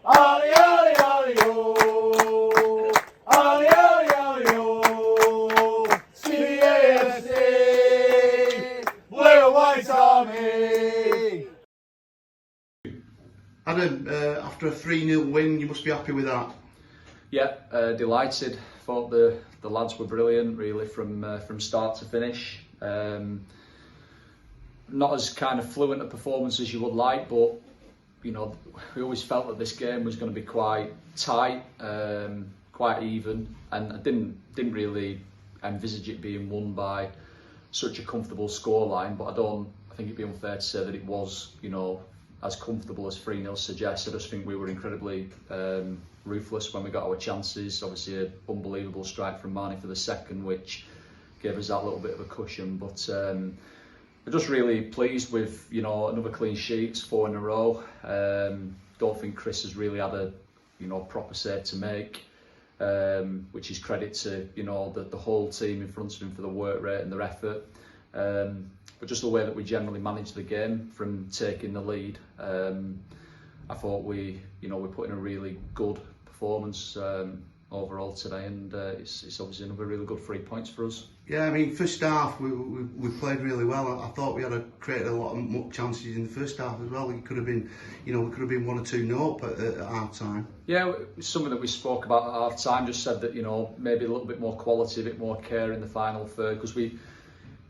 Ali, ali, ali, oh. Ali, ali, ali, oh. CBAFC, Blue and White Army. Adam, after a 3-0 win, you must be happy with that. Yeah, delighted. Thought the lads were brilliant, really, from start to finish. Not as kind of fluent a performance as you would like, but you know, we always felt that this game was going to be quite tight, quite even, and I didn't really envisage it being won by such a comfortable scoreline. But I think it'd be unfair to say that it was, you know, as comfortable as 3-0 suggests. I just think we were incredibly ruthless when we got our chances. Obviously, an unbelievable strike from Marnie for the second, which gave us that little bit of a cushion. But we're just really pleased with, you know, another clean sheet, 4 in a row. Don't think Chris has really had a, you know, proper save to make, which is credit to, you know, the whole team in front of him for the work rate and their effort. But just the way that we generally managed the game from taking the lead, I thought we put in a really good performance overall today, and it's obviously another really good 3 points for us. Yeah, I mean, first half we played really well. I thought we had created a lot of chances in the first half as well. It could have been, you know, we could have been 1 or 2-0 at half time. Yeah, something that we spoke about at half time. Just said that, you know, maybe a little bit more quality, a bit more care in the final third, because we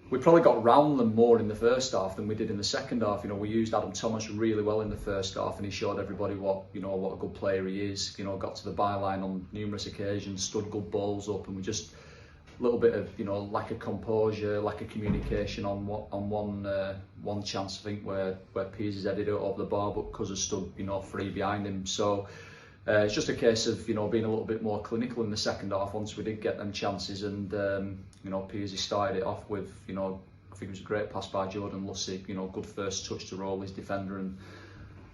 probably got round them more in the first half than we did in the second half. You know, we used Adam Thomas really well in the first half, and he showed everybody what a good player he is. You know, got to the byline on numerous occasions, stood good balls up, and we just a little bit of, you know, lack of composure, lack of communication on one chance, I think, where Piers has headed it over the bar, but Curzon stood, you know, free behind him. So it's just a case of, you know, being a little bit more clinical in the second half once we did get them chances, and you know, Piers started it off with, you know, I think it was a great pass by Jordan Lussick, you know, good first touch to roll his defender, and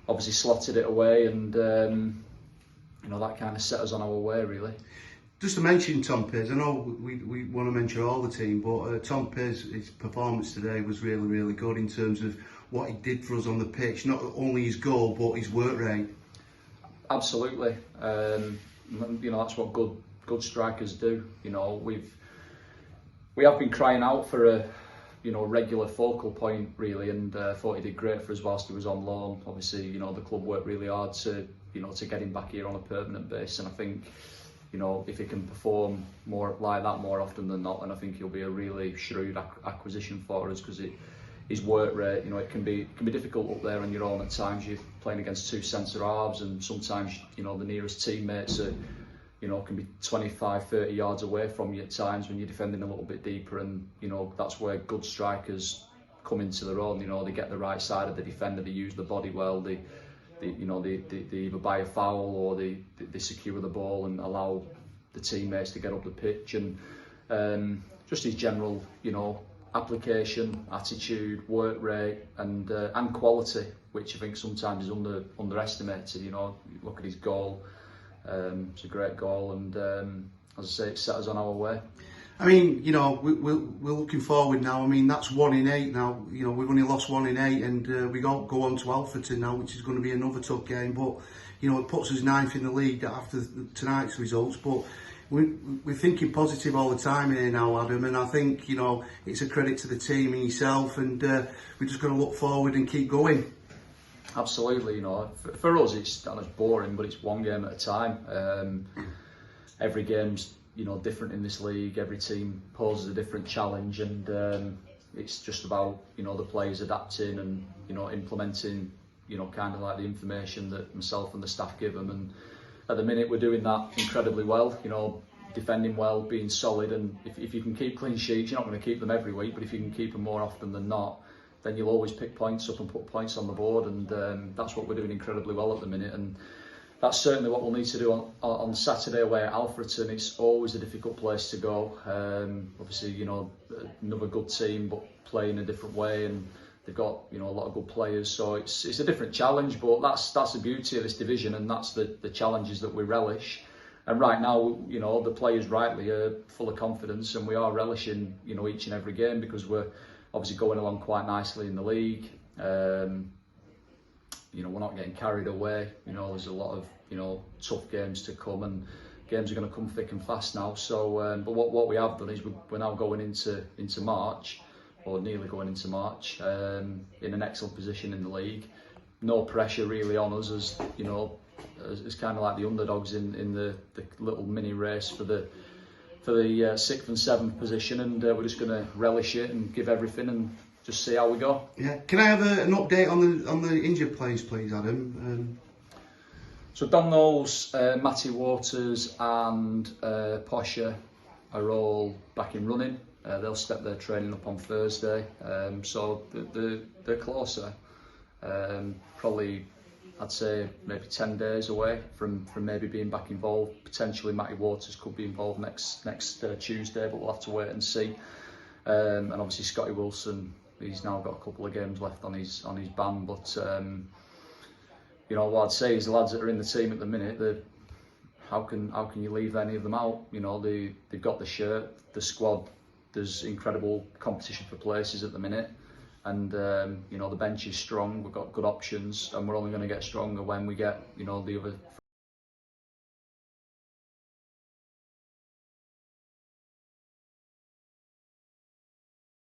obviously slotted it away, and you know, that kind of set us on our way, really. Just to mention Tom Piers, I know we want to mention all the team, but Tom Piers, his performance today was really, really good in terms of what he did for us on the pitch, not only his goal, but his work rate. Absolutely. You know, that's what good strikers do. You know, we have been crying out for a, you know, regular focal point, really, and thought he did great for us whilst he was on loan. Obviously, you know, the club worked really hard to, you know, to get him back here on a permanent basis, and I think, you know, if he can perform more like that more often than not, then I think he'll be a really shrewd acquisition for us, because his work rate, you know, it can be difficult up there on your own at times. You're playing against 2 centre halves, and sometimes, you know, the nearest teammates are, you know, can be 25-30 yards away from you at times when you're defending a little bit deeper, and you know, that's where good strikers come into their own. You know, they get the right side of the defender, they use the body well, they either buy a foul or they secure the ball and allow the teammates to get up the pitch, and just his general, you know, application, attitude, work rate, and quality, which I think sometimes is underestimated. You know, you look at his goal, it's a great goal, and as I say, it set us on our way. I mean, you know, we're looking forward now. I mean, that's 1 in 8 now. You know, we've only lost 1 in 8, and we go on to Hereford now, which is going to be another tough game. But you know, it puts us 9th in the league after tonight's results. But we're thinking positive all the time here now, Adam, and I think, you know, it's a credit to the team and yourself, and we're just going to look forward and keep going. Absolutely, you know, for us it's not as boring, but it's one game at a time. Every game's, you know, different in this league. Every team poses a different challenge, and it's just about, you know, the players adapting and, you know, implementing, you know, kind of like the information that myself and the staff give them. And at the minute we're doing that incredibly well, you know, defending well, being solid, and if you can keep clean sheets, you're not going to keep them every week, but if you can keep them more often than not, then you'll always pick points up and put points on the board, and that's what we're doing incredibly well at the minute. And that's certainly what we'll need to do on Saturday away at Alfreton. It's always a difficult place to go. Obviously, you know, another good team, but playing a different way, and they've got, you know, a lot of good players. So it's a different challenge, but that's the beauty of this division, and that's the challenges that we relish. And right now, you know, the players rightly are full of confidence, and we are relishing, you know, each and every game, because we're obviously going along quite nicely in the league. you know, we're not getting carried away. You know, there's a lot of, you know, tough games to come, and games are going to come thick and fast now. So, but what we have done is we're now going into March, or nearly going into March, in an excellent position in the league. No pressure really on us, as you know, as kind of like the underdogs in the little mini race for the 6th and 7th position, and we're just going to relish it and give everything and just see how we go. Yeah. Can I have an update on the injured players, please, Adam? So Dan Knowles, Matty Waters and Posher are all back in running. They'll step their training up on Thursday. So they're closer. Probably, I'd say maybe 10 days away from maybe being back involved. Potentially Matty Waters could be involved next Tuesday, but we'll have to wait and see. And obviously Scotty Wilson, he's now got a couple of games left on his ban. But you know, what I'd say is the lads that are in the team at the minute, how can you leave any of them out? You know, they've got the shirt, the squad. There's incredible competition for places at the minute. And you know, the bench is strong. We've got good options, and we're only going to get stronger when we get, you know, the other